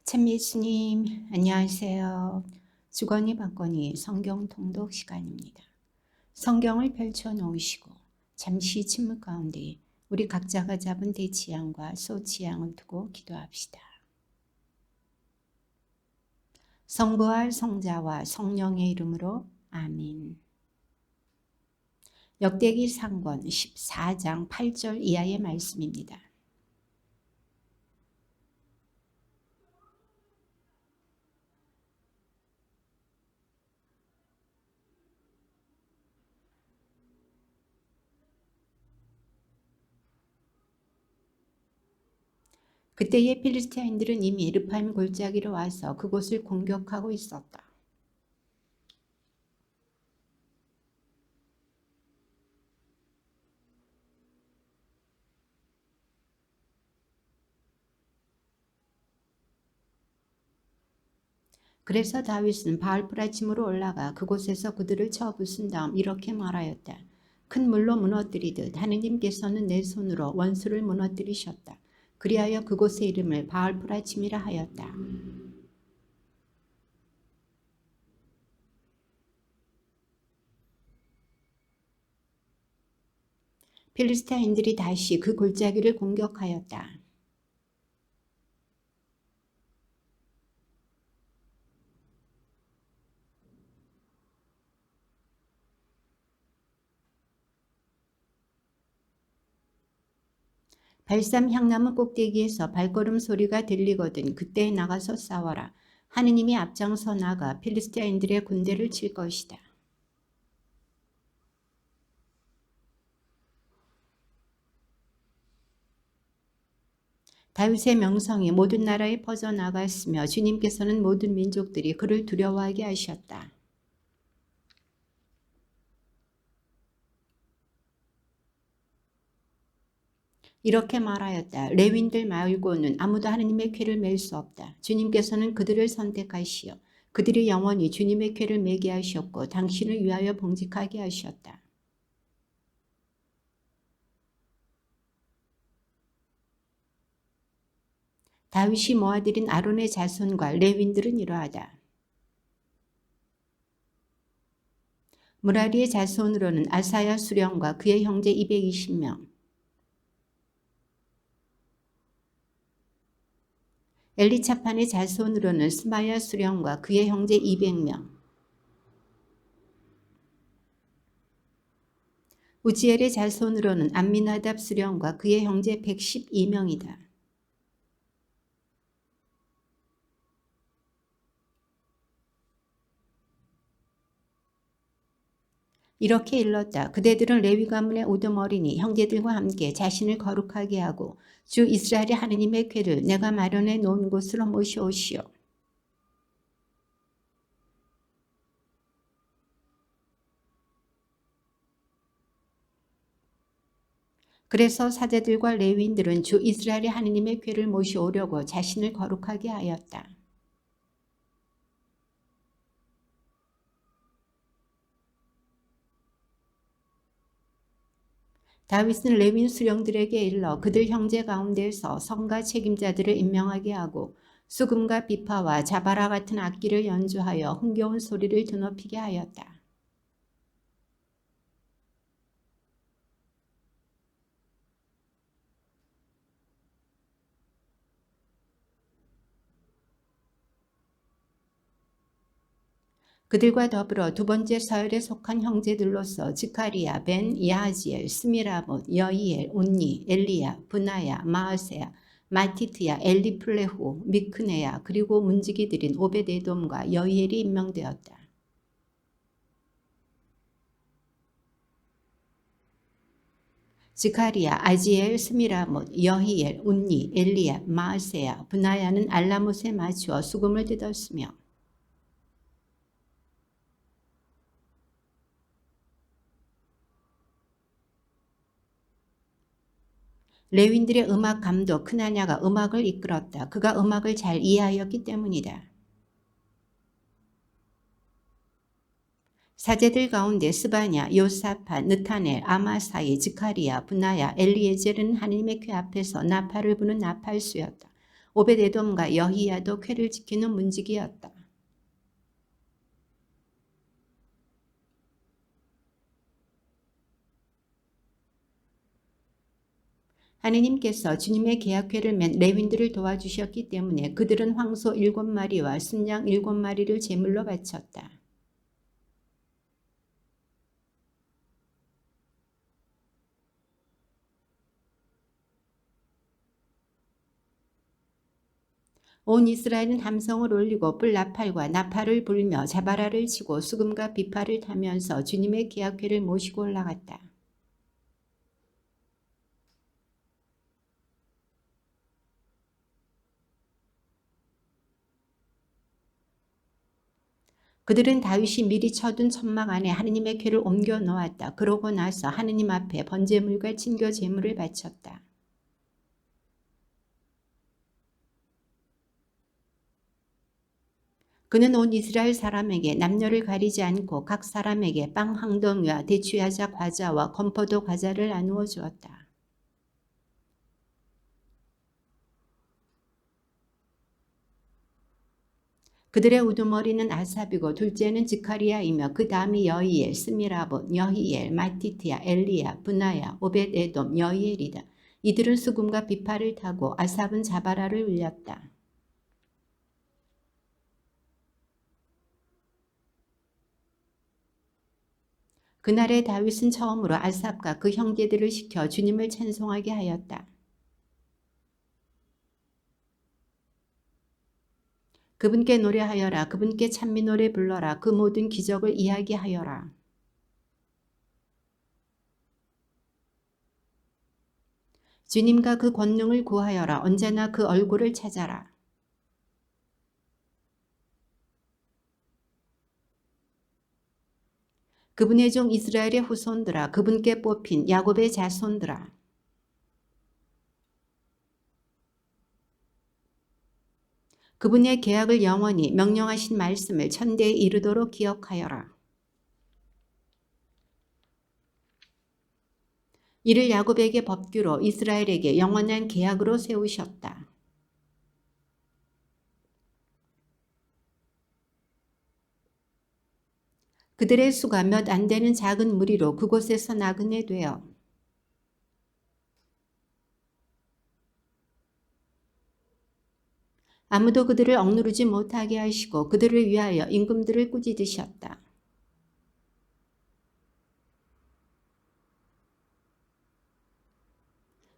참 예수님, 안녕하세요. 주거니 받거니 성경 통독 시간입니다. 성경을 펼쳐 놓으시고 잠시 침묵 가운데 우리 각자가 잡은 대치양과 소치양을 두고 기도합시다. 성부와 성자와 성령의 이름으로 아멘. 역대기 상권 14장 8절 이하의 말씀입니다. 그때의 필리스티아인들은 이미 르파임 골짜기로 와서 그곳을 공격하고 있었다. 그래서 다윗은 바알프라침으로 올라가 그곳에서 그들을 쳐 부순 다음 이렇게 말하였다. 큰 물로 무너뜨리듯 하느님께서는 내 손으로 원수를 무너뜨리셨다. 그리하여 그곳의 이름을 바알프라침이라 하였다. 필리스타인들이 다시 그 골짜기를 공격하였다. 발삼 향나무 꼭대기에서 발걸음 소리가 들리거든 그때 나가서 싸워라. 하느님이 앞장서 나가 필리스타인들의 군대를 칠 것이다. 다윗의 명성이 모든 나라에 퍼져나갔으며 주님께서는 모든 민족들이 그를 두려워하게 하셨다. 이렇게 말하였다. 레위인들 말고는 아무도 하느님의 궤를 맬 수 없다. 주님께서는 그들을 선택하시어 그들이 영원히 주님의 궤를 매게 하셨고 당신을 위하여 봉직하게 하셨다. 다윗이 모아들인 아론의 자손과 레위인들은 이러하다. 무라리의 자손으로는 아사야 수령과 그의 형제 220명, 엘리차판의 자손으로는 스마야 수령과 그의 형제 200명, 우지엘의 자손으로는 암미나답 수령과 그의 형제 112명이다. 이렇게 일렀다. 그대들은 레위 가문의 우두머리니 형제들과 함께 자신을 거룩하게 하고 주 이스라엘의 하느님의 궤를 내가 마련해 놓은 곳으로 모셔오시오. 그래서 사제들과 레위인들은 주 이스라엘의 하느님의 궤를 모셔오려고 자신을 거룩하게 하였다. 다윗은 레위인 수령들에게 일러 그들 형제 가운데에서 성가 책임자들을 임명하게 하고 수금과 비파와 자바라 같은 악기를 연주하여 흥겨운 소리를 드높이게 하였다. 그들과 더불어 두 번째 서열에 속한 형제들로서 지카리야, 벤 야하지엘, 스미라봇, 여이엘, 온니, 엘리야, 브나야, 마아세야, 마티트야, 엘리플레후, 미크네야 그리고 문지기들인 오베데돔과 여이엘이 임명되었다. 지카리야, 아지엘, 스미라못, 여히엘, 온니, 엘리야, 마아세야, 브나야는 알라못에 맞추어 수금을 뜯었으며 레윈들의 음악 감독 크나냐가 음악을 이끌었다. 그가 음악을 잘 이해하였기 때문이다. 사제들 가운데 스바냐, 요사파, 느타넬, 아마사이, 지카리야, 브나야, 엘리에젤은 하느님의 궤 앞에서 나팔을 부는 나팔수였다. 오벳에돔과 여히야도 궤를 지키는 문지기였다. 하느님께서 주님의 계약궤를 맨 레윈들을 도와주셨기 때문에 그들은 황소 7마리와 순양 7마리를 제물로 바쳤다. 온 이스라엘은 함성을 올리고 뿔나팔과 나팔을 불며 자바라를 치고 수금과 비파를 타면서 주님의 계약궤를 모시고 올라갔다. 그들은 다윗이 미리 쳐둔 천막 안에 하느님의 궤를 옮겨 놓았다. 그러고 나서 하느님 앞에 번제물과 친교 제물을 바쳤다. 그는 온 이스라엘 사람에게 남녀를 가리지 않고 각 사람에게 빵 한 덩이와 대추야자 과자와 건포도 과자를 나누어 주었다. 그들의 우두머리는 아삽이고 둘째는 지카리야이며 그 다음이 여이엘, 스미라봇, 여히엘, 마티트야, 엘리야, 브나야, 오벳에돔, 여이엘이다. 이들은 수금과 비파를 타고 아삽은 자바라를 울렸다. 그날에 다윗은 처음으로 아삽과 그 형제들을 시켜 주님을 찬송하게 하였다. 그분께 노래하여라. 그분께 찬미 노래 불러라. 그 모든 기적을 이야기하여라. 주님과 그 권능을 구하여라. 언제나 그 얼굴을 찾아라. 그분의 종 이스라엘의 후손들아, 그분께 뽑힌 야곱의 자손들아. 그분의 계약을 영원히 명령하신 말씀을 천대에 이르도록 기억하여라. 이를 야곱에게 법규로 이스라엘에게 영원한 계약으로 세우셨다. 그들의 수가 몇 안 되는 작은 무리로 그곳에서 나그네 되어 아무도 그들을 억누르지 못하게 하시고 그들을 위하여 임금들을 꾸짖으셨다.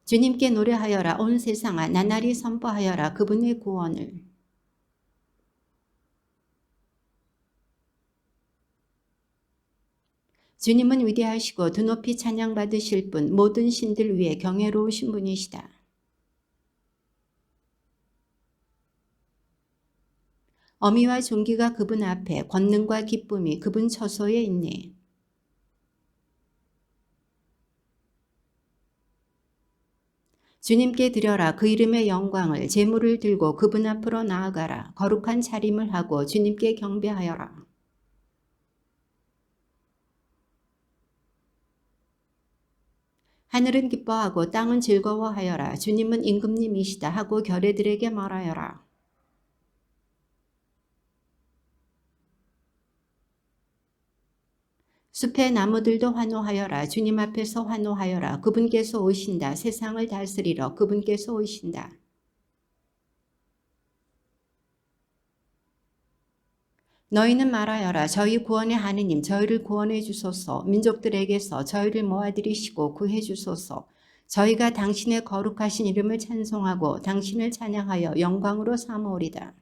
주님께 노래하여라. 온 세상아 나날이 선포하여라. 그분의 구원을. 주님은 위대하시고 드높이 찬양받으실 분, 모든 신들 위에 경외로우신 분이시다. 어미와 존귀가 그분 앞에, 권능과 기쁨이 그분 처소에 있네. 주님께 드려라. 그 이름의 영광을, 제물을 들고 그분 앞으로 나아가라. 거룩한 차림을 하고 주님께 경배하여라. 하늘은 기뻐하고 땅은 즐거워하여라. 주님은 임금님이시다 하고 결례들에게 말하여라. 숲의 나무들도 환호하여라. 주님 앞에서 환호하여라. 그분께서 오신다. 세상을 다스리러 그분께서 오신다. 너희는 말하여라. 저희 구원의 하느님 저희를 구원해 주소서. 민족들에게서 저희를 모아들이시고 구해 주소서. 저희가 당신의 거룩하신 이름을 찬송하고 당신을 찬양하여 영광으로 삼으오리다.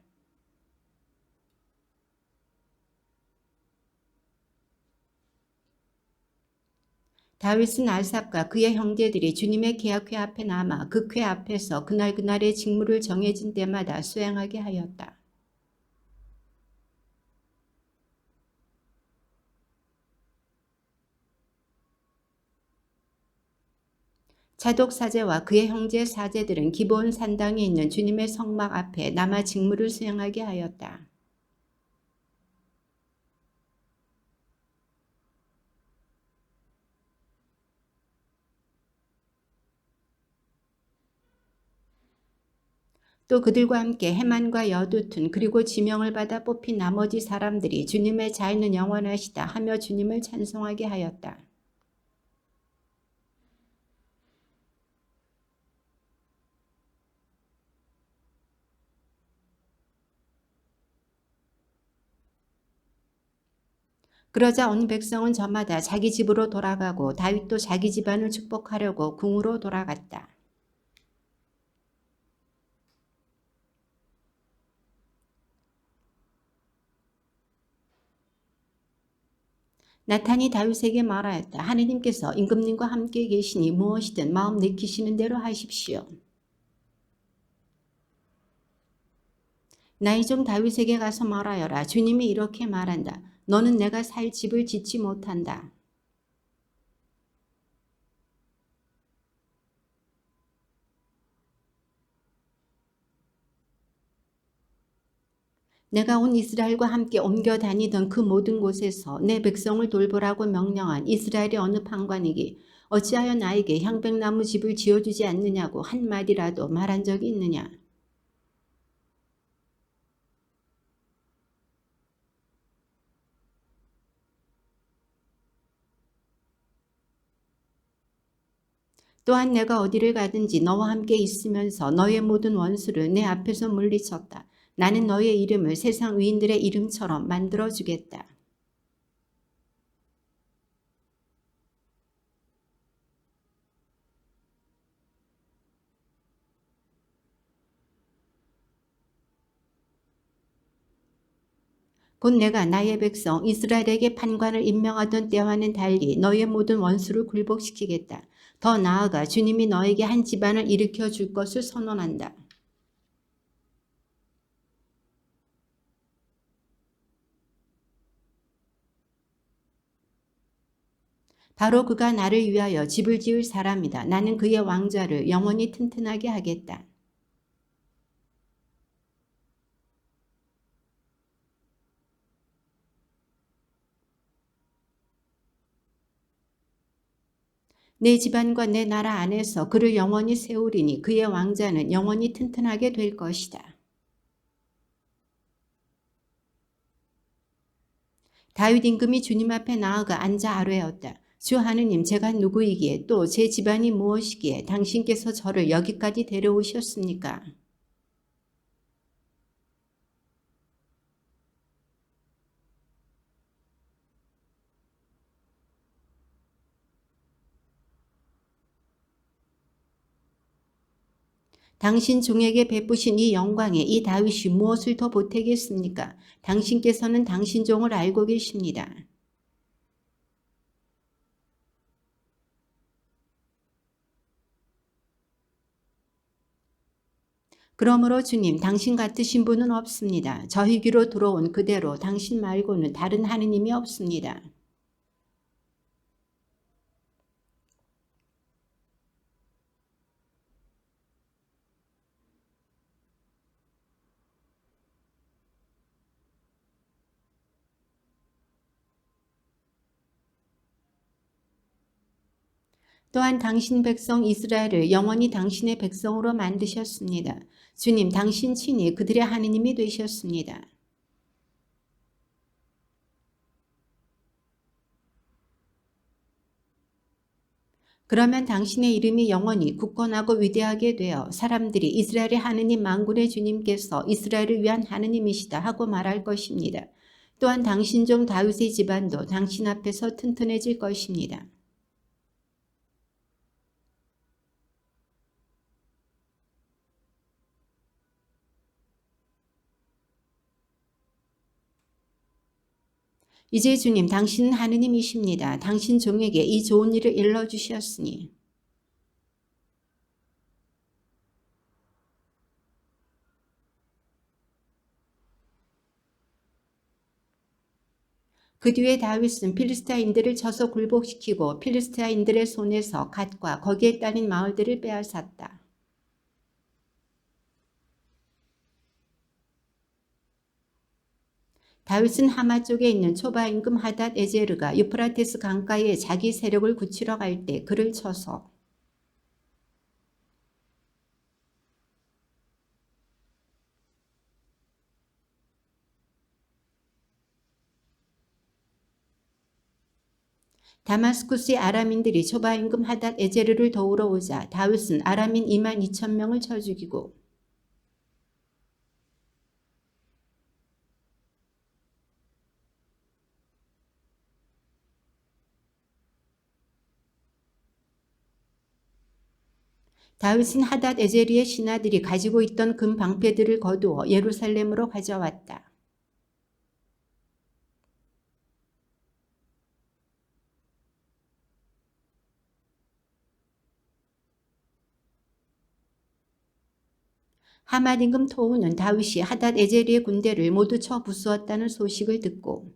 다윗은 아삽과 그의 형제들이 주님의 계약궤 앞에 남아 그 궤 앞에서 그날의 직무를 정해진 때마다 수행하게 하였다. 차독 사제와 그의 형제 사제들은 기브온 산당에 있는 주님의 성막 앞에 남아 직무를 수행하게 하였다. 또 그들과 함께 해만과 여두툰 그리고 지명을 받아 뽑힌 나머지 사람들이 주님의 자유는 영원하시다 하며 주님을 찬송하게 하였다. 그러자 온 백성은 저마다 자기 집으로 돌아가고 다윗도 자기 집안을 축복하려고 궁으로 돌아갔다. 나탄이 다윗에게 말하였다. 하느님께서 임금님과 함께 계시니 무엇이든 마음 내키시는 대로 하십시오. 나의 종 다윗에게 가서 말하여라. 주님이 이렇게 말한다. 너는 내가 살 집을 짓지 못한다. 내가 온 이스라엘과 함께 옮겨 다니던 그 모든 곳에서 내 백성을 돌보라고 명령한 이스라엘의 어느 판관에게 어찌하여 나에게 향백나무 집을 지어주지 않느냐고 한마디라도 말한 적이 있느냐. 또한 내가 어디를 가든지 너와 함께 있으면서 너의 모든 원수를 내 앞에서 물리쳤다. 나는 너의 이름을 세상 위인들의 이름처럼 만들어주겠다. 곧 내가 나의 백성 이스라엘에게 판관을 임명하던 때와는 달리 너의 모든 원수를 굴복시키겠다. 더 나아가 주님이 너에게 한 집안을 일으켜 줄 것을 선언한다. 바로 그가 나를 위하여 집을 지을 사람이다. 나는 그의 왕좌를 영원히 튼튼하게 하겠다. 내 집안과 내 나라 안에서 그를 영원히 세우리니 그의 왕좌는 영원히 튼튼하게 될 것이다. 다윗 임금이 주님 앞에 나아가 앉아 아뢰었다. 주 하느님, 제가 누구이기에 또 제 집안이 무엇이기에 당신께서 저를 여기까지 데려오셨습니까? 당신 종에게 베푸신 이 영광에 이 다윗이 무엇을 더 보태겠습니까? 당신께서는 당신 종을 알고 계십니다. 그러므로 주님, 당신 같으신 분은 없습니다. 저희 귀로 들어온 그대로 당신 말고는 다른 하느님이 없습니다. 또한 당신 백성 이스라엘을 영원히 당신의 백성으로 만드셨습니다. 주님, 당신 친히 그들의 하느님이 되셨습니다. 그러면 당신의 이름이 영원히 굳건하고 위대하게 되어 사람들이 이스라엘의 하느님 만군의 주님께서 이스라엘을 위한 하느님이시다 하고 말할 것입니다. 또한 당신 종 다윗의 집안도 당신 앞에서 튼튼해질 것입니다. 이제 주님, 당신은 하느님이십니다. 당신 종에게 이 좋은 일을 일러주셨으니 그 뒤에 다윗은 필리스타인들을 쳐서 굴복시키고 필리스타인들의 손에서 갓과 거기에 딸린 마을들을 빼앗았다. '다윗은 하마 쪽에 있는 초바 임금 하닷 에제르가 유프라테스 강가에 자기 세력을 굳히러 갈 때 그를 쳐서 다마스쿠스의 아람인들이 초바 임금 하닷 에제르를 도우러 오자 다윗은 아람인 2만 2천 명을 쳐 죽이고 다윗은 하닷 에제르의 신하들이 가지고 있던 금 방패들을 거두어 예루살렘으로 가져왔다. 하맛 임금 토우는 다윗이 하닷 에제르의 군대를 모두 쳐 부수었다는 소식을 듣고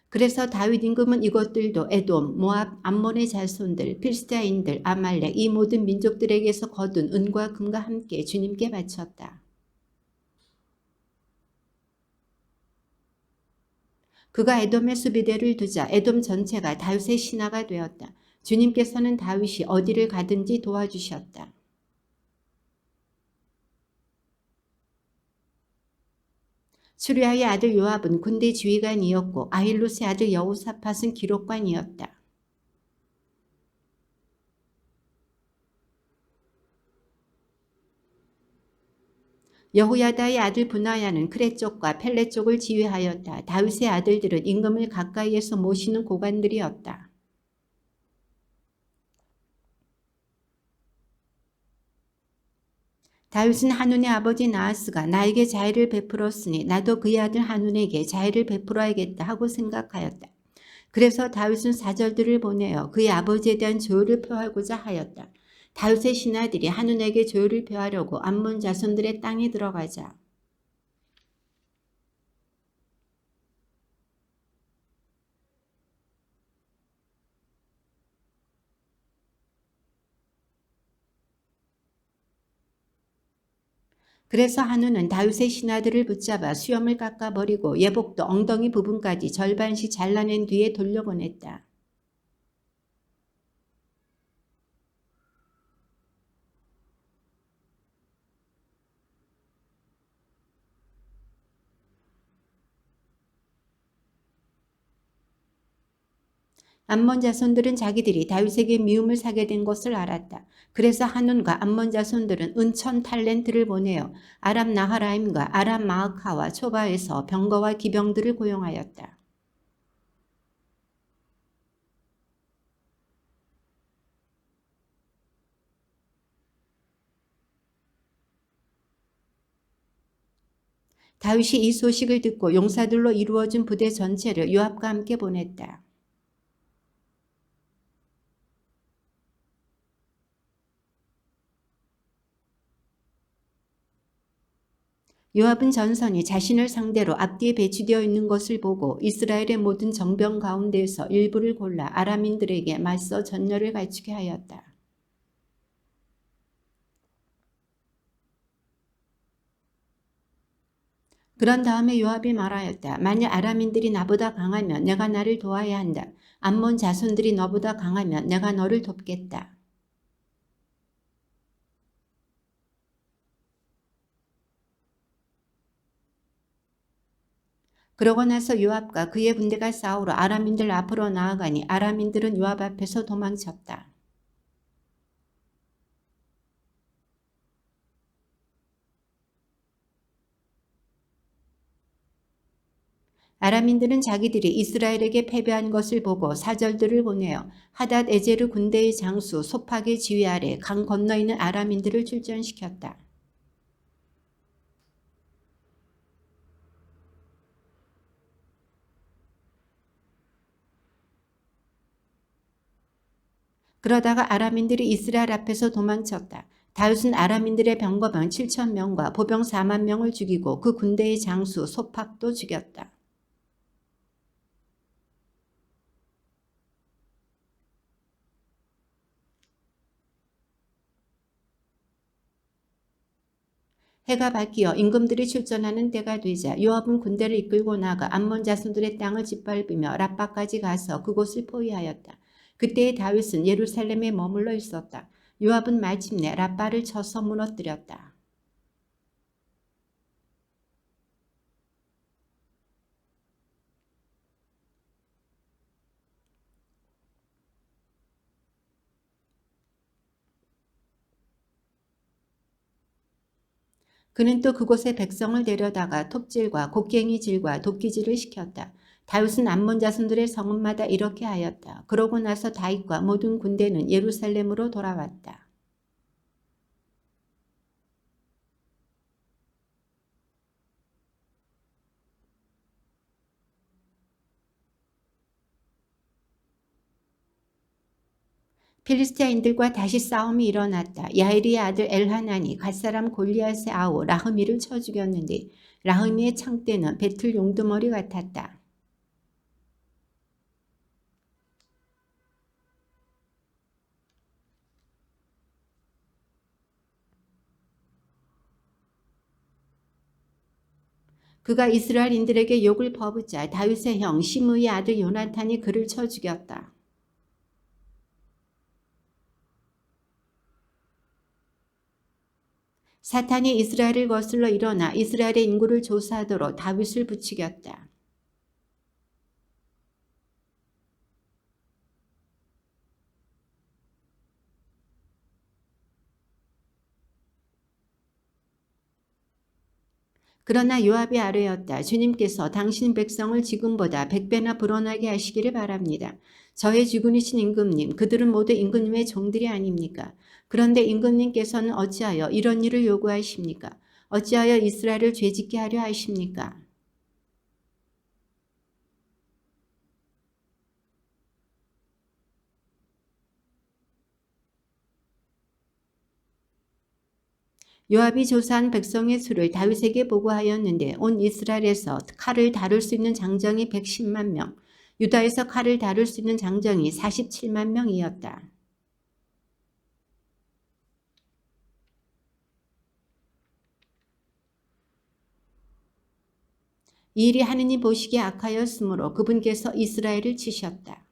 그래서 다윗 임금은 이것들도 에돔, 모압, 암몬의 자손들, 필스타인들, 아말렉 이 모든 민족들에게서 거둔 은과 금과 함께 주님께 바쳤다. 그가 에돔의 수비대를 두자 에돔 전체가 다윗의 신하가 되었다. 주님께서는 다윗이 어디를 가든지 도와주셨다. 수리아의 아들 요압은 군대 지휘관이었고 아힐롯의 아들 여호사밧은 기록관이었다. 여호야다의 아들 브나야는 크렛 쪽과 펠렛 쪽을 지휘하였다. 다윗의 아들들은 임금을 가까이에서 모시는 고관들이었다. 다윗은 한운의 아버지 나하스가 나에게 자애를 베풀었으니 나도 그의 아들 한운에게 자애를 베풀어야겠다 하고 생각하였다. 그래서 다윗은 사절들을 보내어 그의 아버지에 대한 조율을 표하고자 하였다. 다윗의 신하들이 한운에게 조율을 표하려고 암몬 자손들의 땅에 들어가자 그래서 한운은 다윗의 신하들을 붙잡아 수염을 깎아버리고 예복도 엉덩이 부분까지 절반씩 잘라낸 뒤에 돌려보냈다. 암몬 자손들은 자기들이 다윗에게 미움을 사게 된 것을 알았다. 그래서 한운과 암몬 자손들은 은 1000탈렌트를 보내어 아람 나하라임과 아람 마아카와 초바에서 병거와 기병들을 고용하였다. 다윗이 이 소식을 듣고 용사들로 이루어진 부대 전체를 요압과 함께 보냈다. 요압은 전선이 자신을 상대로 앞뒤에 배치되어 있는 것을 보고 이스라엘의 모든 정병 가운데에서 일부를 골라 아람인들에게 맞서 전열을 갖추게 하였다. 그런 다음에 요압이 말하였다. 만약 아람인들이 나보다 강하면 내가 나를 도와야 한다. 암몬 자손들이 너보다 강하면 내가 너를 돕겠다. 그러고 나서 요압과 그의 군대가 싸우러 아람인들 앞으로 나아가니 아람인들은 요압 앞에서 도망쳤다. 아람인들은 자기들이 이스라엘에게 패배한 것을 보고 사절들을 보내어 하닷 에제르 군대의 장수 소팍의 지휘 아래 강 건너 있는 아람인들을 출전시켰다. 그러다가 아람인들이 이스라엘 앞에서 도망쳤다. 다윗은 아람인들의 병거병 7,000명과 보병 4만 명을 죽이고 그 군대의 장수 소팍도 죽였다. 해가 바뀌어 임금들이 출전하는 때가 되자 요압은 군대를 이끌고 나가 암몬 자손들의 땅을 짓밟으며 라빠까지 가서 그곳을 포위하였다. 그때의 다윗은 예루살렘에 머물러 있었다. 요압은 마침내 라빠를 쳐서 무너뜨렸다. 그는 또 그곳에 백성을 데려다가 톱질과 곡괭이질과 도끼질을 시켰다. 다윗은 암몬 자손들의 성읍마다 이렇게 하였다. 그러고 나서 다윗과 모든 군대는 예루살렘으로 돌아왔다. 필리스티아인들과 다시 싸움이 일어났다. 야엘의 아들 엘하난이 갓사람 골리앗의 아우 라흐미를 쳐 죽였는데 라흐미의 창대는 배틀 용두머리 같았다. 그가 이스라엘인들에게 욕을 퍼붓자 다윗의 형 시므의 아들 요나탄이 그를 쳐 죽였다. 사탄이 이스라엘을 거슬러 일어나 이스라엘의 인구를 조사하도록 다윗을 부추겼다. 그러나 요압이 아뢰었다. 주님께서 당신 백성을 지금보다 100배나 불어나게 하시기를 바랍니다. 저의 주군이신 임금님, 그들은 모두 임금님의 종들이 아닙니까? 그런데 임금님께서는 어찌하여 이런 일을 요구하십니까? 어찌하여 이스라엘을 죄짓게 하려 하십니까? 요압이 조사한 백성의 수를 다윗에게 보고하였는데 온 이스라엘에서 칼을 다룰 수 있는 장정이 110만 명, 유다에서 칼을 다룰 수 있는 장정이 47만 명이었다. 이 일이 하느님 보시기에 악하였으므로 그분께서 이스라엘을 치셨다.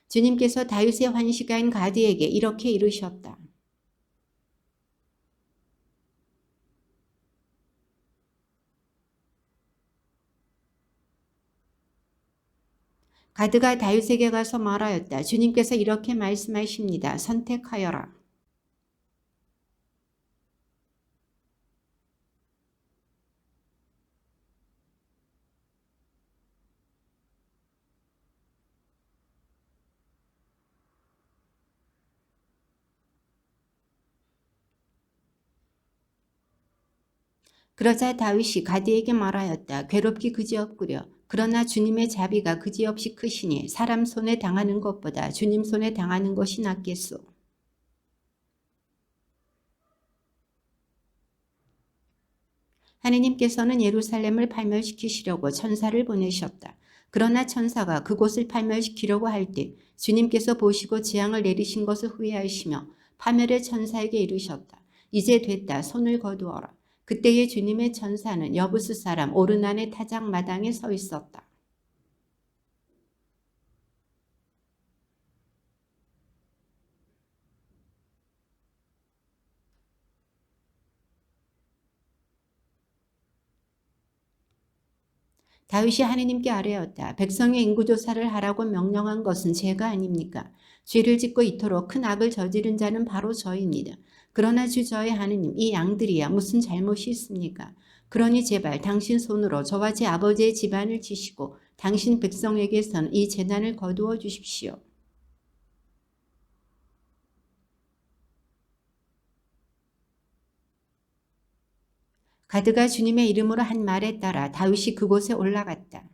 주님께서 다윗의 환시가인 가드에게 이렇게 이르셨다. 가드가 다윗에게 가서 말하였다. 주님께서 이렇게 말씀하십니다. 선택하여라. 그러자 다윗이 가드에게 말하였다. 괴롭기 그지없구려. 그러나 주님의 자비가 그지없이 크시니 사람 손에 당하는 것보다 주님 손에 당하는 것이 낫겠소. 하느님께서는 예루살렘을 파멸시키시려고 천사를 보내셨다. 그러나 천사가 그곳을 파멸시키려고 할 때 주님께서 보시고 재앙을 내리신 것을 후회하시며 파멸의 천사에게 이르셨다. 이제 됐다. 손을 거두어라. 그때의 주님의 천사는 여부스 사람 오르난의 타작마당에 서 있었다. 다윗이 하느님께 아뢰었다. 백성의 인구조사를 하라고 명령한 것은 제가 아닙니까? 죄를 짓고 이토록 큰 악을 저지른 자는 바로 저입니다. 그러나 주 저의 하느님, 이 양들이야 무슨 잘못이 있습니까? 그러니 제발 당신 손으로 저와 제 아버지의 집안을 치시고 당신 백성에게선 이 재난을 거두어 주십시오. 가드가 주님의 이름으로 한 말에 따라 다윗이 그곳에 올라갔다.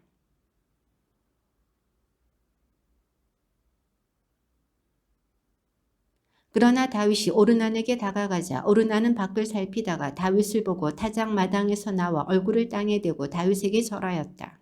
그러나 다윗이 오르난에게 다가가자 오르난은 밖을 살피다가 다윗을 보고 타작마당에서 나와 얼굴을 땅에 대고 다윗에게 절하였다.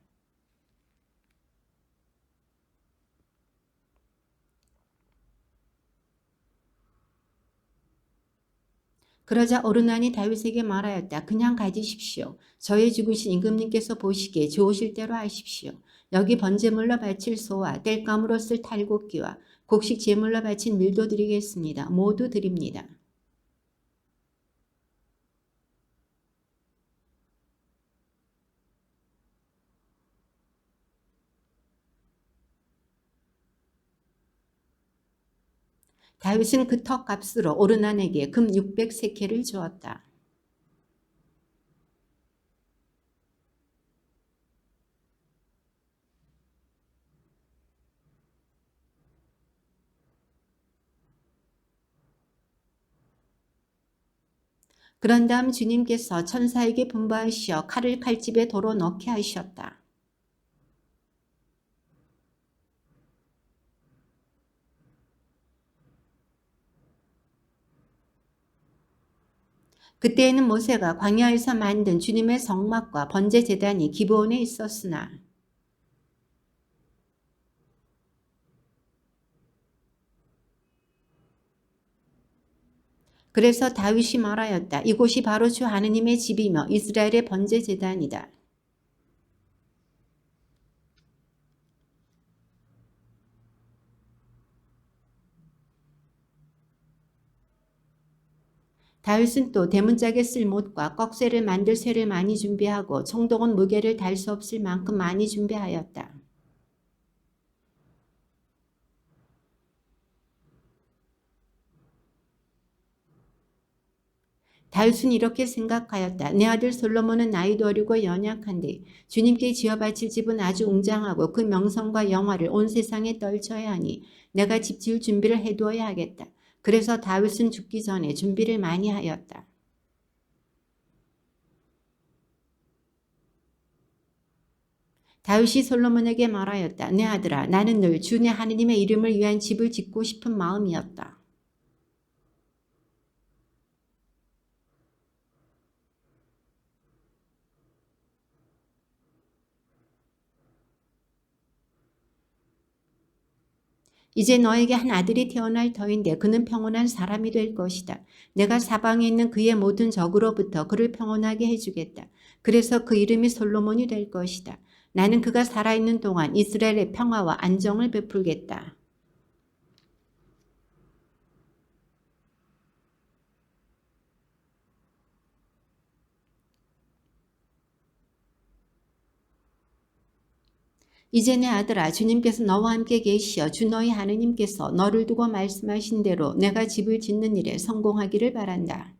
그러자 어르난이 다윗에게 말하였다. 그냥 가지십시오. 저의 죽으신 임금님께서 보시기에 좋으실 대로 하십시오. 여기 번제물로 바칠 소와 땔감으로 쓸 탈곡기와 곡식 제물로 바친 밀도 드리겠습니다. 모두 드립니다. 다윗은 그 턱값으로 오르난에게 금 600세켈을 주었다. 그런 다음 주님께서 천사에게 분부하시어 칼을 칼집에 도로 넣게 하셨다. 그때에는 모세가 광야에서 만든 주님의 성막과 번제 제단이 기브온에 있었으나 그래서 다윗이 말하였다. 이곳이 바로 주 하느님의 집이며 이스라엘의 번제 제단이다. 다윗은 또 대문짝에 쓸 못과 꺽쇠를 만들 쇠를 많이 준비하고 총독은 무게를 달 수 없을 만큼 많이 준비하였다. 다윗은 이렇게 생각하였다. 내 아들 솔로몬은 나이도 어리고 연약한데 주님께 지어 바칠 집은 아주 웅장하고 그 명성과 영화를 온 세상에 떨쳐야 하니 내가 집 지을 준비를 해두어야 하겠다. 그래서 다윗은 죽기 전에 준비를 많이 하였다. 다윗이 솔로몬에게 말하였다. 내 아들아, 나는 늘 주 내 하느님의 이름을 위한 집을 짓고 싶은 마음이었다. 이제 너에게 한 아들이 태어날 터인데 그는 평온한 사람이 될 것이다. 내가 사방에 있는 그의 모든 적으로부터 그를 평온하게 해주겠다. 그래서 그 이름이 솔로몬이 될 것이다. 나는 그가 살아있는 동안 이스라엘의 평화와 안정을 베풀겠다. 이제 내 아들아, 주님께서 너와 함께 계시어 주 너희 하느님께서 너를 두고 말씀하신 대로 내가 집을 짓는 일에 성공하기를 바란다.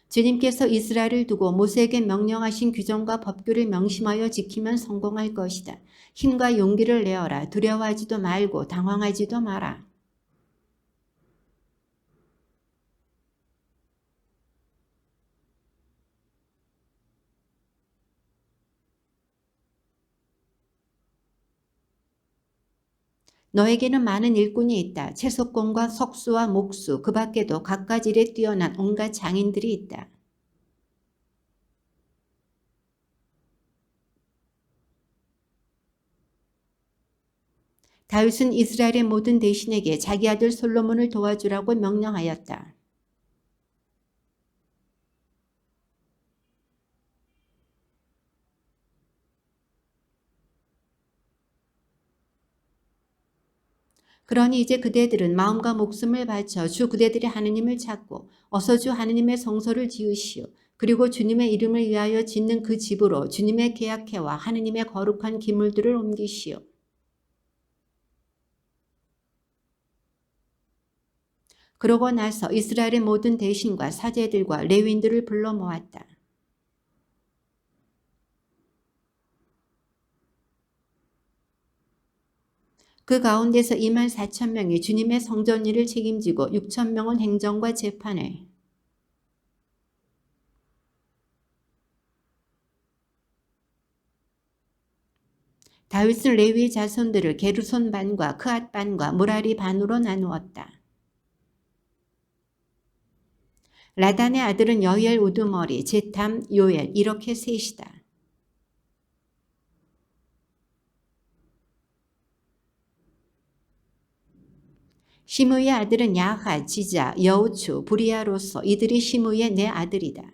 주님께서 이스라엘을 두고 모세에게 명령하신 규정과 법규를 명심하여 지키면 성공할 것이다. 힘과 용기를 내어라. 두려워하지도 말고 당황하지도 마라. 너에게는 많은 일꾼이 있다. 채석공과 석수와 목수, 그 밖에도 갖가지 일에 뛰어난 온갖 장인들이 있다. 다윗은 이스라엘의 모든 대신에게 자기 아들 솔로몬을 도와주라고 명령하였다. 그러니 이제 그대들은 마음과 목숨을 바쳐 주 그대들의 하느님을 찾고 어서 주 하느님의 성소를 지으시오. 그리고 주님의 이름을 위하여 짓는 그 집으로 주님의 계약회와 하느님의 거룩한 기물들을 옮기시오. 그러고 나서 이스라엘의 모든 대신과 사제들과 레위인들을 불러 모았다. 그 가운데서 24,000명이 주님의 성전 일을 책임지고 6,000명은 행정과 재판을 다윗은 레위 자손들을 게르손 반과 크앗 반과 무라리 반으로 나누었다. 라단의 아들은 여히엘 우두머리, 제탐, 요엘 이렇게 셋이다. 시므의 아들은 야하, 지자, 여우추, 부리아로서 이들이 시므의 네 아들이다.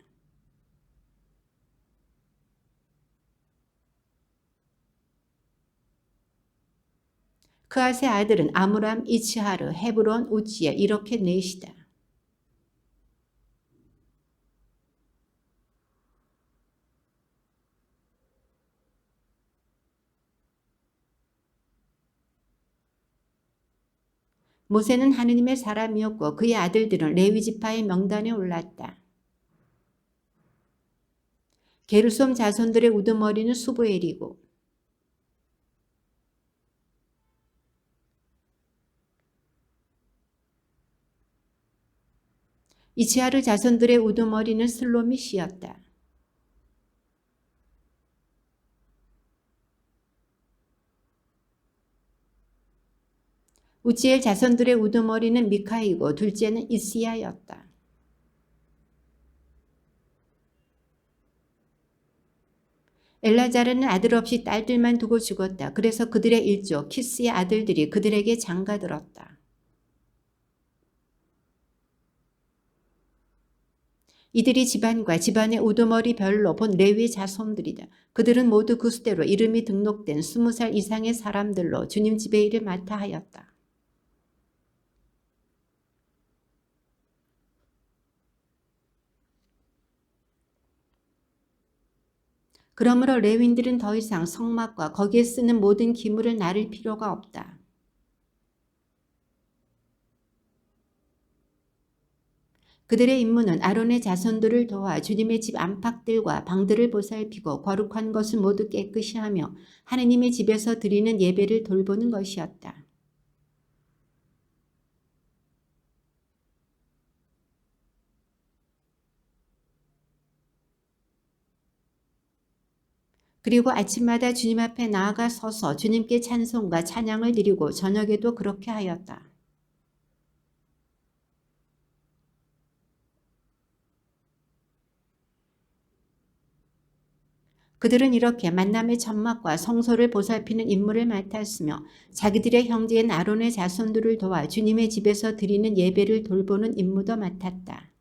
그앗의 아들은 아므람, 이츠하르, 헤브론, 우지엘 이렇게 넷이다. 모세는 하느님의 사람이었고 그의 아들들은 레위 지파의 명단에 올랐다. 게르솜 자손들의 우두머리는 수부엘이고 이츠하르 자손들의 우두머리는 슬로밋이었다. 우지엘 자손들의 우두머리는 미카이고 둘째는 이스야였다. 엘라자르는 아들 없이 딸들만 두고 죽었다. 그래서 그들의 일족 키스의 아들들이 그들에게 장가들었다. 이들이 집안과 집안의 우두머리 별로 본 레위 자손들이다. 그들은 모두 그 수대로 이름이 등록된 20살 이상의 사람들로 주님 집의 일을 맡아 하였다. 그러므로 레위인들은 더 이상 성막과 거기에 쓰는 모든 기물을 나를 필요가 없다. 그들의 임무는 아론의 자손들을 도와 주님의 집 안팎들과 방들을 보살피고 거룩한 것을 모두 깨끗이 하며 하느님의 집에서 드리는 예배를 돌보는 것이었다. 그리고 아침마다 주님 앞에 나아가 서서 주님께 찬송과 찬양을 드리고 저녁에도 그렇게 하였다. 그들은 이렇게 만남의 천막과 성소를 보살피는 임무를 맡았으며 자기들의 형제인 아론의 자손들을 도와 주님의 집에서 드리는 예배를 돌보는 임무도 맡았다.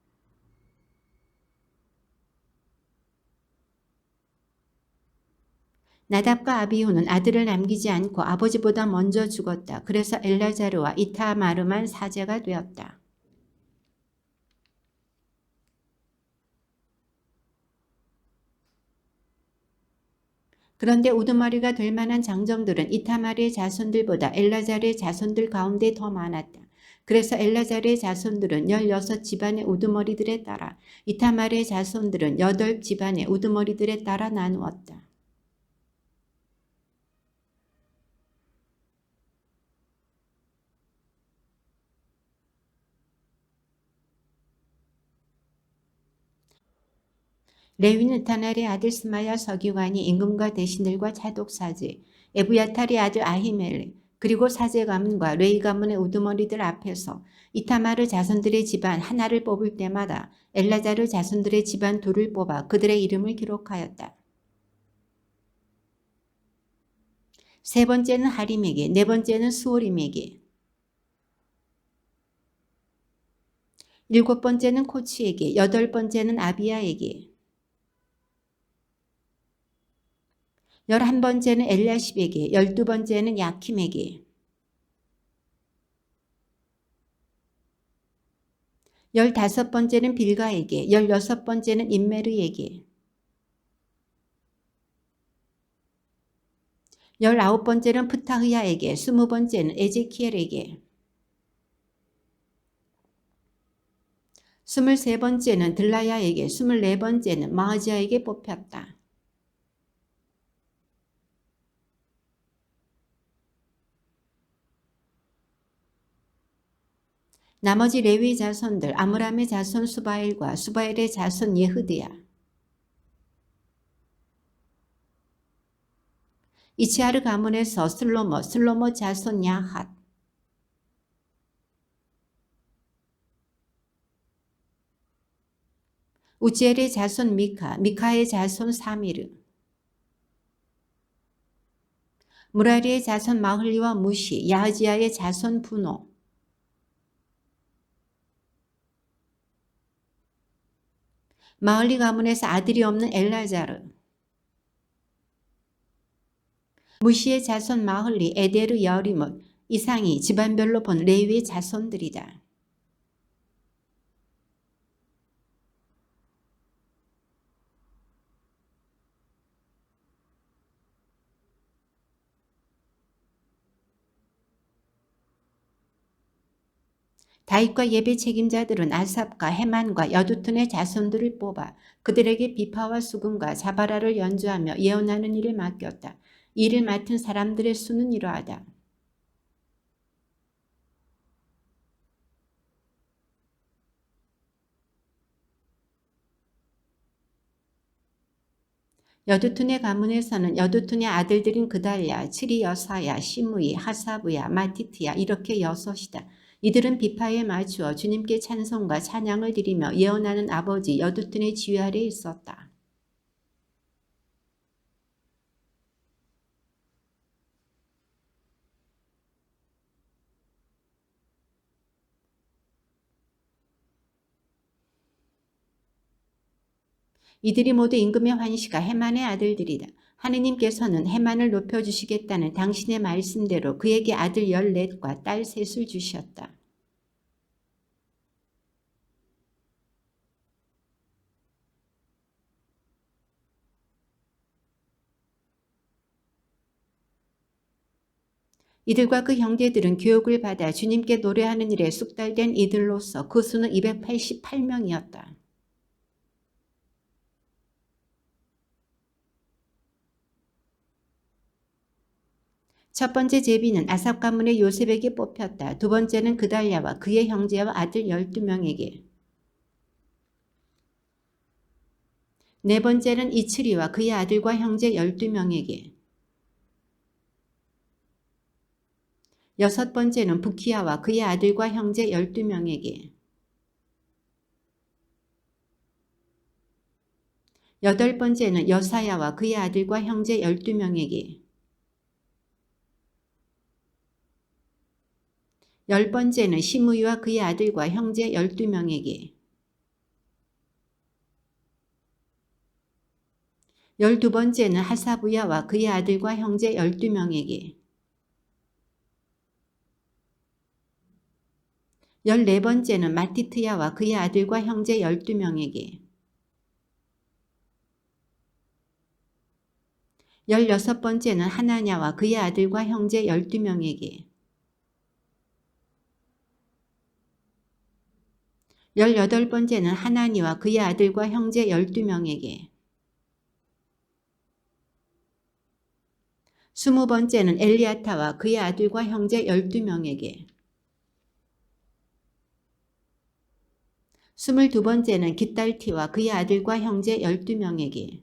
나답과 아비후는 아들을 남기지 않고 아버지보다 먼저 죽었다. 그래서 엘라자르와 이타마르만 사제가 되었다. 그런데 우두머리가 될 만한 장정들은 이타마르의 자손들보다 엘라자르의 자손들 가운데 더 많았다. 그래서 엘라자르의 자손들은 16집안의 우두머리들에 따라 이타마르의 자손들은 8집안의 우두머리들에 따라 나누었다. 레위는 타날의 아들 스마야 서기관이 임금과 대신들과 차독사제, 에브야탈의 아들 아히멜렉, 그리고 사제 가문과 레위 가문의 우두머리들 앞에서 이타마르 자손들의 집안 하나를 뽑을 때마다 엘라자르 자손들의 집안 둘을 뽑아 그들의 이름을 기록하였다. 세 번째는 하림에게, 네 번째는 수오림에게, 일곱 번째는 코치에게, 여덟 번째는 아비야에게, 11번째는 엘야십에게, 12번째는 야킴에게, 15번째는 빌가에게, 16번째는 임메르에게, 19번째는 프타흐야에게, 20번째는 에제키엘에게, 23번째는 들라야에게, 24번째는 마하지야에게 뽑혔다. 나머지 레위 자손들 아므람의 자손 수바엘과 수바엘의 자손 예흐드야, 이치하르 가문에서 슬로모 자손 야핫, 우지엘의 자손 미카, 미카의 자손 사미르, 무라리의 자손 마흘리와 무시, 야하지야의 자손 분호, 마흘리 가문에서 아들이 없는 엘라자르. 무시의 자손 마흘리, 에데르, 여리못, 이상이 집안별로 본 레위의 자손들이다. 다윗과 예배 책임자들은 아삽과 헤만과 여두툰의 자손들을 뽑아 그들에게 비파와 수금과 자바라를 연주하며 예언하는 일을 맡겼다. 이를 맡은 사람들의 수는 이러하다. 여두툰의 가문에서는 여두툰의 아들들인 그달랴, 칠이 여사야, 시므이, 하사브야, 마티트야 이렇게 여섯이다. 이들은 비파에 맞추어 주님께 찬송과 찬양을 드리며 예언하는 아버지 여두툰의 지휘 아래에 있었다. 이들이 모두 임금의 환시가 헤만의 아들들이다. 하느님께서는 헤만을 높여주시겠다는 당신의 말씀대로 그에게 아들 14과 딸 3을 주셨다. 이들과 그 형제들은 교육을 받아 주님께 노래하는 일에 숙달된 이들로서 그 수는 288명이었다. 첫 번째 제비는 아삽 가문의 요셉에게 뽑혔다. 두 번째는 그달랴와 그의 형제와 아들 12명에게. 네 번째는 이츠리와 그의 아들과 형제 12명에게. 여섯 번째는 부키야와 그의 아들과 형제 12명에게. 여덟 번째는 여사야와 그의 아들과 형제 12명에게. 열 번째는 시므이와 그의 아들과 형제 12명에게. 12번째는 하사부야와 그의 아들과 형제 12명에게. 14번째는 마티트야와 그의 아들과 형제 12명에게. 16번째는 하나냐와 그의 아들과 형제 12명에게. 18번째는 하나니와 그의 아들과 형제 12명에게. 20번째는 엘리아타와 그의 아들과 형제 12명에게. 22번째는 깃달티와 그의 아들과 형제 12명에게.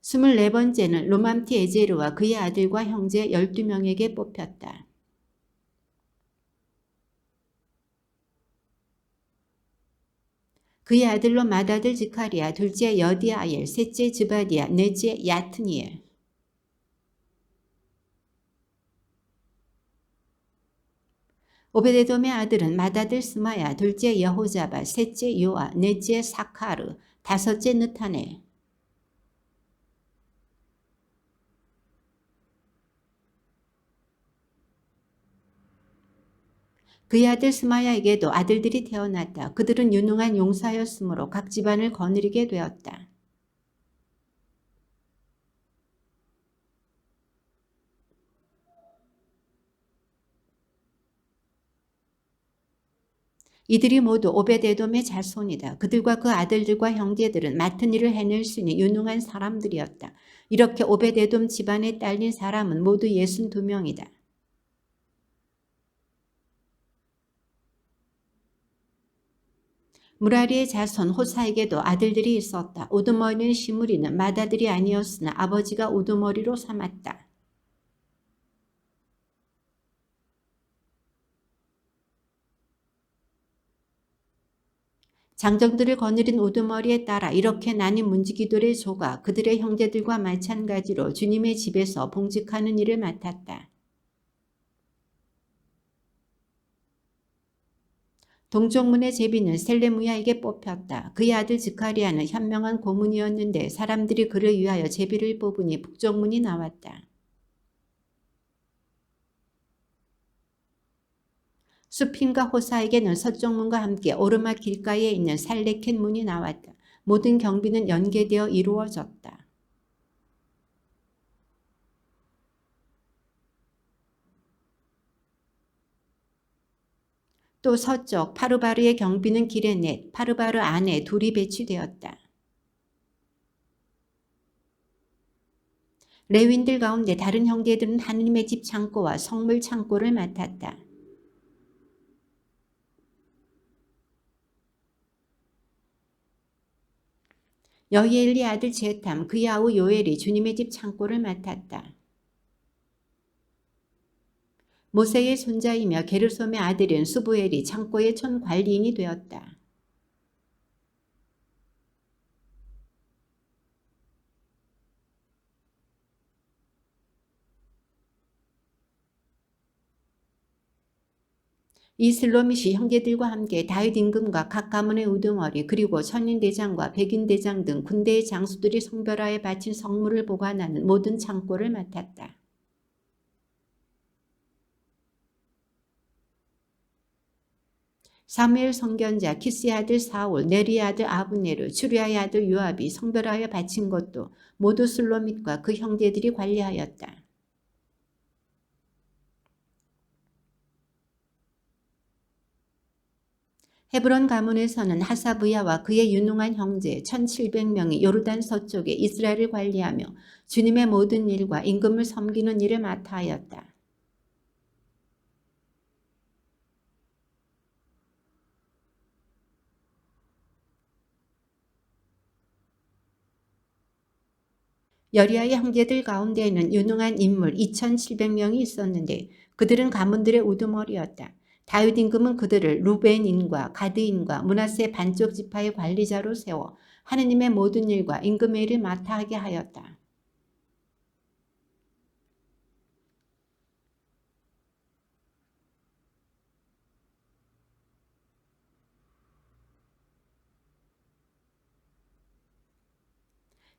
24번째는 로맘티 에제르와 그의 아들과 형제 12명에게 뽑혔다. 그의 아들로 맏아들 지카리야, 둘째 여디아엘, 셋째 즈바디야, 넷째 야트니엘. 오베데돔의 아들은 맏아들 스마야, 둘째 여호자바, 셋째 요아, 넷째 사카르, 다섯째 느타넬. 그의 아들 스마야에게도 아들들이 태어났다. 그들은 유능한 용사였으므로 각 집안을 거느리게 되었다. 이들이 모두 오베데돔의 자손이다. 그들과 그 아들들과 형제들은 맡은 일을 해낼 수 있는 유능한 사람들이었다. 이렇게 오베데돔 집안에 딸린 사람은 모두 62명이다. 무라리의 자손 호사에게도 아들들이 있었다. 우두머리는 시므리는 맏아들이 아니었으나 아버지가 우두머리로 삼았다. 장정들을 거느린 우두머리에 따라 이렇게 나뉜 문지기들의 조가 그들의 형제들과 마찬가지로 주님의 집에서 봉직하는 일을 맡았다. 동족문의 제비는 셀레무야에게 뽑혔다. 그의 아들 스가랴는 현명한 고문이었는데 사람들이 그를 위하여 제비를 뽑으니 북쪽문이 나왔다. 수핀과 호사에게는 서쪽문과 함께 오르막 길가에 있는 살레켄 문이 나왔다. 모든 경비는 연계되어 이루어졌다. 또 서쪽 파르바르의 경비는 길에 넷, 파르바르 안에 둘이 배치되었다. 레위인들 가운데 다른 형제들은 하느님의 집 창고와 성물 창고를 맡았다. 여히엘리 아들 제탐, 그의 아우 요엘이 주님의 집 창고를 맡았다. 모세의 손자이며 게르솜의 아들인 수부엘이 창고의 촌관리인이 되었다. 이 슬로밋이 형제들과 함께 다윗 임금과 각 가문의 우두머리 그리고 천인대장과 백인대장 등 군대의 장수들이 성별하에 바친 성물을 보관하는 모든 창고를 맡았다. 사무엘 선견자, 키스의 아들 사울, 네리의 아들 아브네르, 추리아의 아들 요압이 성별하여 바친 것도 모두 슬로밋과 그 형제들이 관리하였다. 헤브론 가문에서는 하사브야와 그의 유능한 형제 1700명이 요르단 서쪽에 이스라엘을 관리하며 주님의 모든 일과 임금을 섬기는 일을 맡아 하였다. 여리아의 형제들 가운데에는 유능한 인물 2700명이 있었는데 그들은 가문들의 우두머리였다. 다윗 임금은 그들을 루벤인과 가드인과 므낫세 반쪽 지파의 관리자로 세워 하느님의 모든 일과 임금의 일을 맡아 하게 하였다.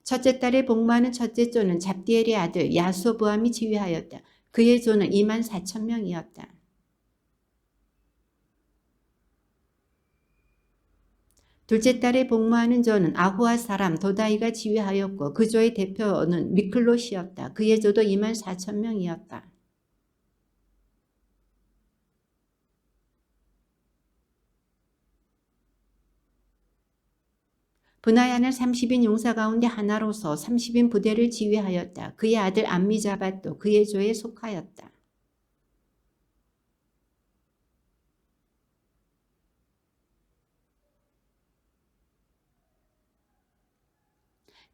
첫째 딸에 복무하는 첫째 조는 잡디엘의 아들 야소부암이 지휘하였다. 그의 조는 24,000명이었다. 둘째 딸에 복무하는 조는 아후아 사람 도다이가 지휘하였고 그 조의 대표는 미클롯이었다. 그의 조도 24,000명이었다. 브나야는 30인 용사 가운데 하나로서 30인 부대를 지휘하였다. 그의 아들 암미자밧도 그의 조에 속하였다.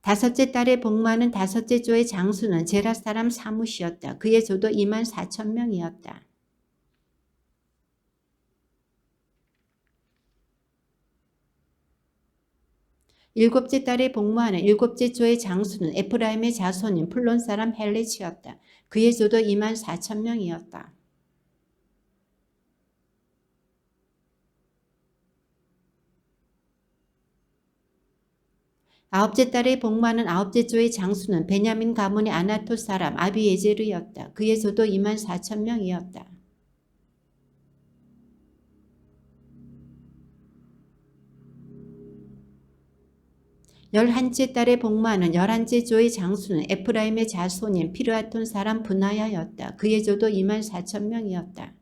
다섯째 딸에 복무하는 다섯째 조의 장수는 제라 사람 사무시였다. 그의 조도 24,000명이었다. 일곱째 딸에 복무하는 일곱째 조의 장수는 에프라임의 자손인 플론 사람 헬레치였다. 그의 조도 24,000명이었다. 아홉째 딸에 복무하는 아홉째 조의 장수는 베냐민 가문의 아나토 사람 아비에제르였다. 그의 조도 24,000명이었다. 열한째 딸에 복무하는 열한째 조의 장수는 에프라임의 자손인 피르아톤 사람 브나야였다. 그의 조도 24,000명이었다.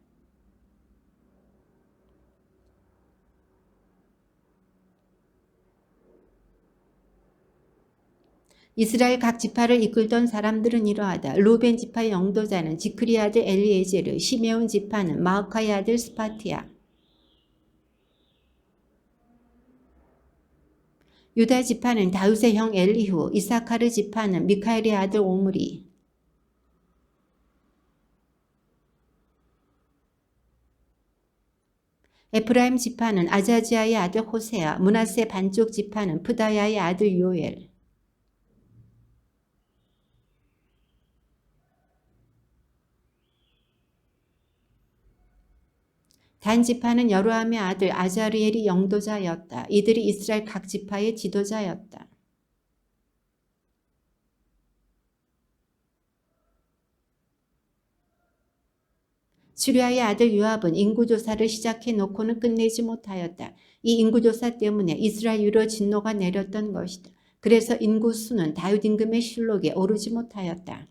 이스라엘 각 지파를 이끌던 사람들은 이러하다. 루벤 지파의 영도자는 지크리 아들 엘리에제르, 시메온 지파는 마흐카의 아들 스파티아, 유다 지파는 다윗의 형 엘리후, 이사카르 지파는 미카엘의 아들 오므리, 에프라임 지파는 아자지아의 아들 호세아, 므낫세 반쪽 지파는 프다야의 아들 요엘, 단 지파는 여로함의 아들 아자리엘이 영도자였다. 이들이 이스라엘 각 지파의 지도자였다. 수리아의 아들 요압은 인구조사를 시작해 놓고는 끝내지 못하였다. 이 인구조사 때문에 이스라엘 위로 진노가 내렸던 것이다. 그래서 인구수는 다윗 임금의 실록에 오르지 못하였다.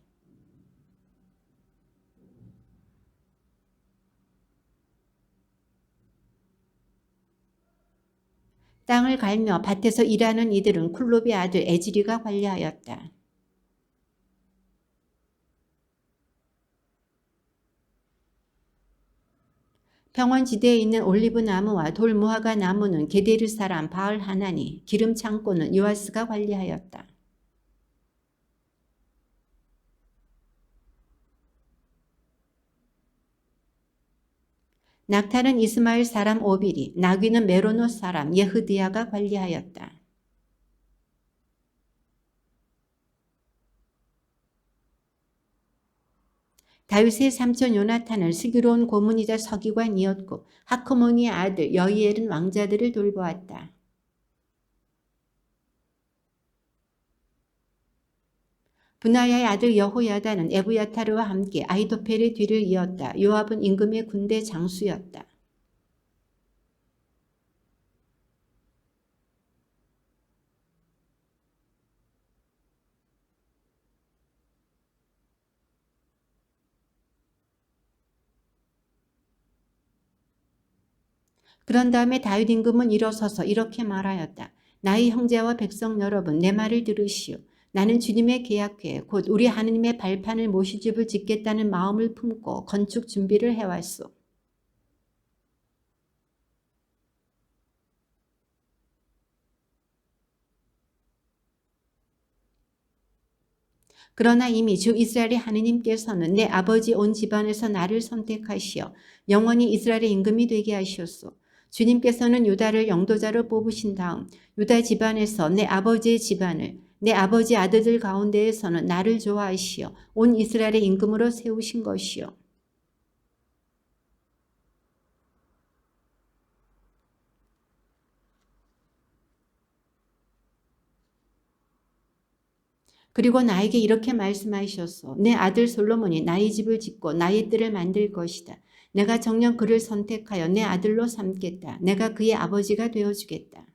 땅을 갈며 밭에서 일하는 이들은 쿨룹의 아들 에즈리가 관리하였다. 평원지대에 있는 올리브 나무와 돌무화과 나무는 게데르 사람 바알 하나니, 기름 창고는 요아스가 관리하였다. 낙타는 이스마엘 사람 오빌이, 나귀는 메로노 사람 예흐드야가 관리하였다. 다윗의 삼촌 요나탄은 슬기로운 고문이자 서기관이었고 하크모니의 아들 여이엘은 왕자들을 돌보았다. 분하야의 아들 여호야다는 에브야타르와 함께 아히토펠의 뒤를 이었다. 요압은 임금의 군대 장수였다. 그런 다음에 다윗 임금은 일어서서 이렇게 말하였다. 나의 형제와 백성 여러분, 내 말을 들으시오. 나는 주님의 계약회 곧 우리 하느님의 발판을 모시집을 짓겠다는 마음을 품고 건축 준비를 해왔소. 그러나 이미 주 이스라엘의 하느님께서는 내 아버지 온 집안에서 나를 선택하시어 영원히 이스라엘의 임금이 되게 하시었소. 주님께서는 유다를 영도자로 뽑으신 다음 유다 집안에서 내 아버지의 집안을 내 아버지 아들들 가운데에서는 나를 좋아하시어 온 이스라엘의 임금으로 세우신 것이요. 그리고 나에게 이렇게 말씀하셨소. 내 아들 솔로몬이 나의 집을 짓고 나의 뜰을 만들 것이다. 내가 정녕 그를 선택하여 내 아들로 삼겠다. 내가 그의 아버지가 되어주겠다.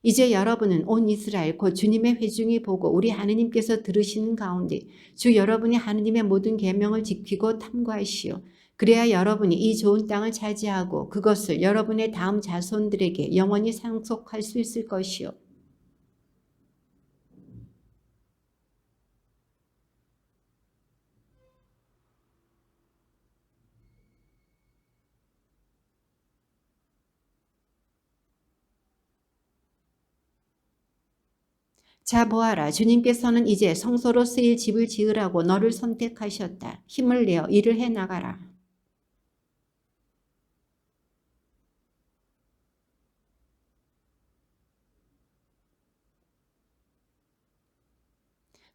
이제 여러분은 온 이스라엘 곧 주님의 회중이 보고 우리 하느님께서 들으시는 가운데 주 여러분이 하느님의 모든 계명을 지키고 탐구하시오. 그래야 여러분이 이 좋은 땅을 차지하고 그것을 여러분의 다음 자손들에게 영원히 상속할 수 있을 것이오. 자 보아라, 주님께서는 이제 성소로 쓰일 집을 지으라고 너를 선택하셨다. 힘을 내어 일을 해나가라.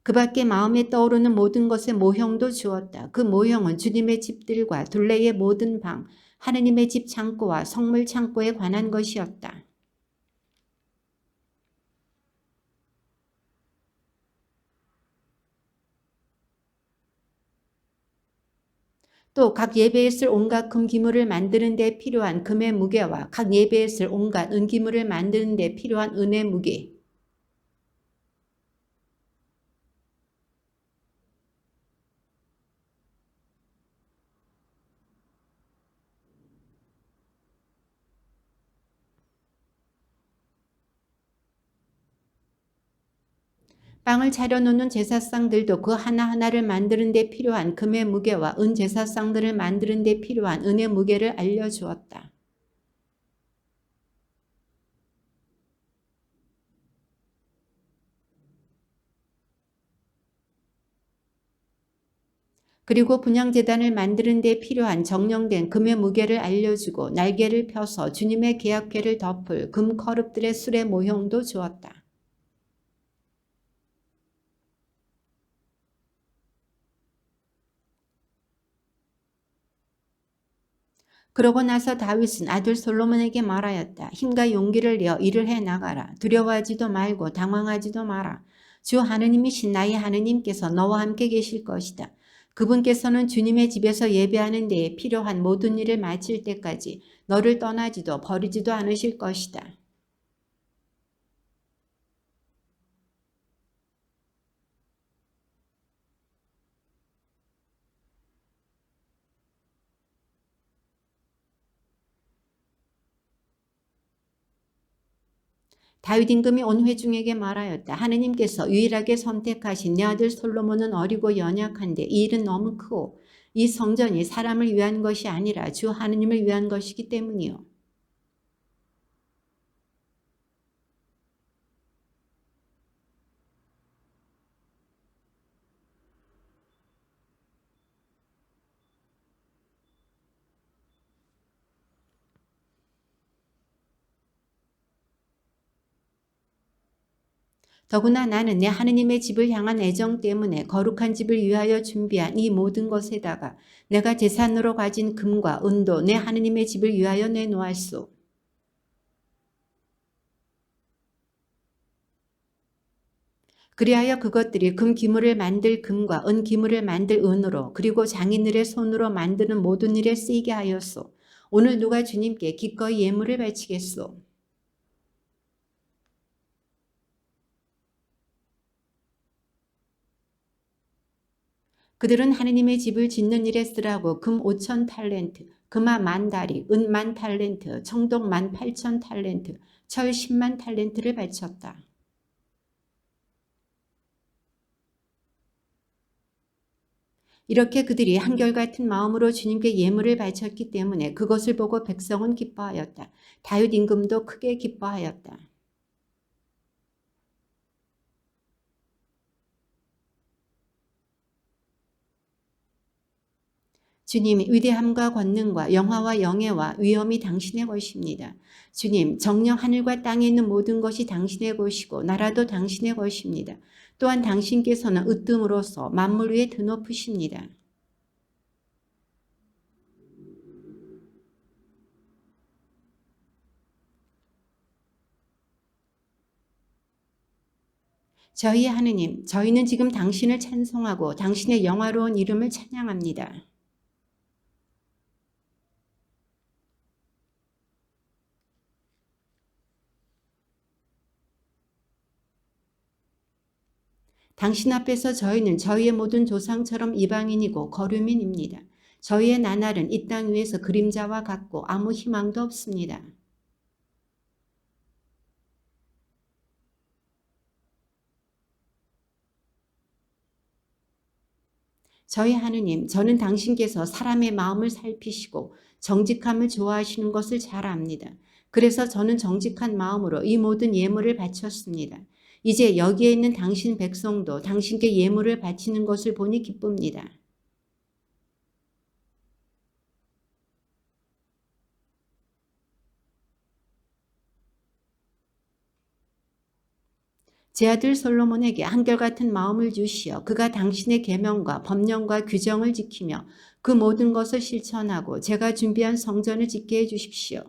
그 밖에 마음에 떠오르는 모든 것의 모형도 주었다. 그 모형은 주님의 집들과 둘레의 모든 방, 하느님의 집 창고와 성물 창고에 관한 것이었다. 또 각 예배에 쓸 온갖 금 기물을 만드는 데 필요한 금의 무게와 각 예배에 쓸 온갖 은 기물을 만드는 데 필요한 은의 무게, 빵을 차려놓는 제사상들도 그 하나하나를 만드는 데 필요한 금의 무게와 은 제사상들을 만드는 데 필요한 은의 무게를 알려주었다. 그리고 분향제단을 만드는 데 필요한 정령된 금의 무게를 알려주고 날개를 펴서 주님의 계약궤를 덮을 금 거룹들의 술의 모형도 주었다. 그러고 나서 다윗은 아들 솔로몬에게 말하였다. 힘과 용기를 내어 일을 해 나가라. 두려워하지도 말고 당황하지도 마라. 주 하느님이신 나의 하느님께서 너와 함께 계실 것이다. 그분께서는 주님의 집에서 예배하는 데에 필요한 모든 일을 마칠 때까지 너를 떠나지도 버리지도 않으실 것이다. 다윗 임금이 온 회중에게 말하였다. 하느님께서 유일하게 선택하신 내 아들 솔로몬은 어리고 연약한데 이 일은 너무 크고 이 성전이 사람을 위한 것이 아니라 주 하느님을 위한 것이기 때문이요. 더구나 나는 내 하느님의 집을 향한 애정 때문에 거룩한 집을 위하여 준비한 이 모든 것에다가 내가 재산으로 가진 금과 은도 내 하느님의 집을 위하여 내놓았소. 그리하여 그것들이 금 기물을 만들 금과 은 기물을 만들 은으로 그리고 장인들의 손으로 만드는 모든 일에 쓰이게 하였소. 오늘 누가 주님께 기꺼이 예물을 바치겠소. 그들은 하느님의 집을 짓는 일에 쓰라고 금 5천 탈렌트, 금화 10,000다리, 은 10,000탈렌트, 청동 18,000탈렌트, 철 10만 탈렌트를 바쳤다. 이렇게 그들이 한결같은 마음으로 주님께 예물을 바쳤기 때문에 그것을 보고 백성은 기뻐하였다. 다윗 임금도 크게 기뻐하였다. 주님, 위대함과 권능과 영화와 영예와 위엄이 당신의 것입니다. 주님, 정녕 하늘과 땅에 있는 모든 것이 당신의 것이고 나라도 당신의 것입니다. 또한 당신께서는 으뜸으로써 만물 위에 드높으십니다. 저희 하느님, 저희는 지금 당신을 찬송하고 당신의 영화로운 이름을 찬양합니다. 당신 앞에서 저희는 저희의 모든 조상처럼 이방인이고 거류민입니다. 저희의 나날은 이 땅 위에서 그림자와 같고 아무 희망도 없습니다. 저희 하느님, 저는 당신께서 사람의 마음을 살피시고 정직함을 좋아하시는 것을 잘 압니다. 그래서 저는 정직한 마음으로 이 모든 예물을 바쳤습니다. 이제 여기에 있는 당신 백성도 당신께 예물을 바치는 것을 보니 기쁩니다. 제 아들 솔로몬에게 한결같은 마음을 주시어 그가 당신의 계명과 법령과 규정을 지키며 그 모든 것을 실천하고 제가 준비한 성전을 짓게 해 주십시오.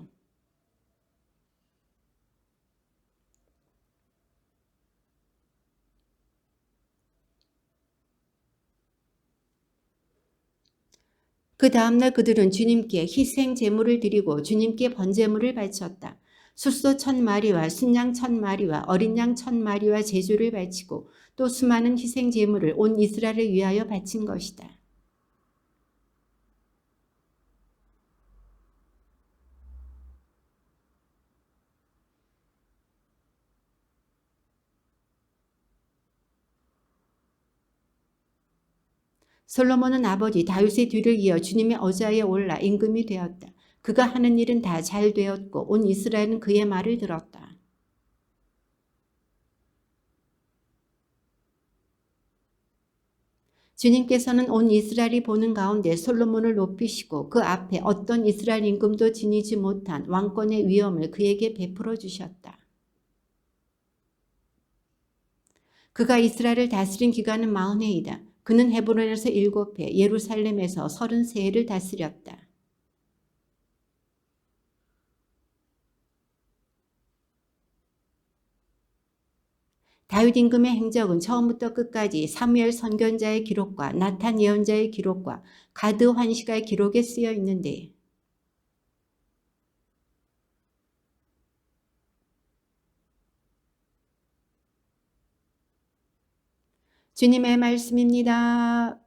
그 다음날 그들은 주님께 희생 제물을 드리고 주님께 번제물을 바쳤다. 숫소 1,000마리와 순양 1,000마리와 어린 양 1,000마리와 제주를 바치고 또 수많은 희생 제물을 온 이스라엘을 위하여 바친 것이다. 솔로몬은 아버지 다윗의 뒤를 이어 주님의 어자에 올라 임금이 되었다. 그가 하는 일은 다 잘 되었고 온 이스라엘은 그의 말을 들었다. 주님께서는 온 이스라엘이 보는 가운데 솔로몬을 높이시고 그 앞에 어떤 이스라엘 임금도 지니지 못한 왕권의 위엄을 그에게 베풀어 주셨다. 그가 이스라엘을 다스린 기간은 40해이다. 그는 헤브론에서 7해, 예루살렘에서 33해를 다스렸다. 다윗 임금의 행적은 처음부터 끝까지 사무엘 선견자의 기록과 나탄 예언자의 기록과 가드 환시가의 기록에 쓰여 있는데 주님의 말씀입니다.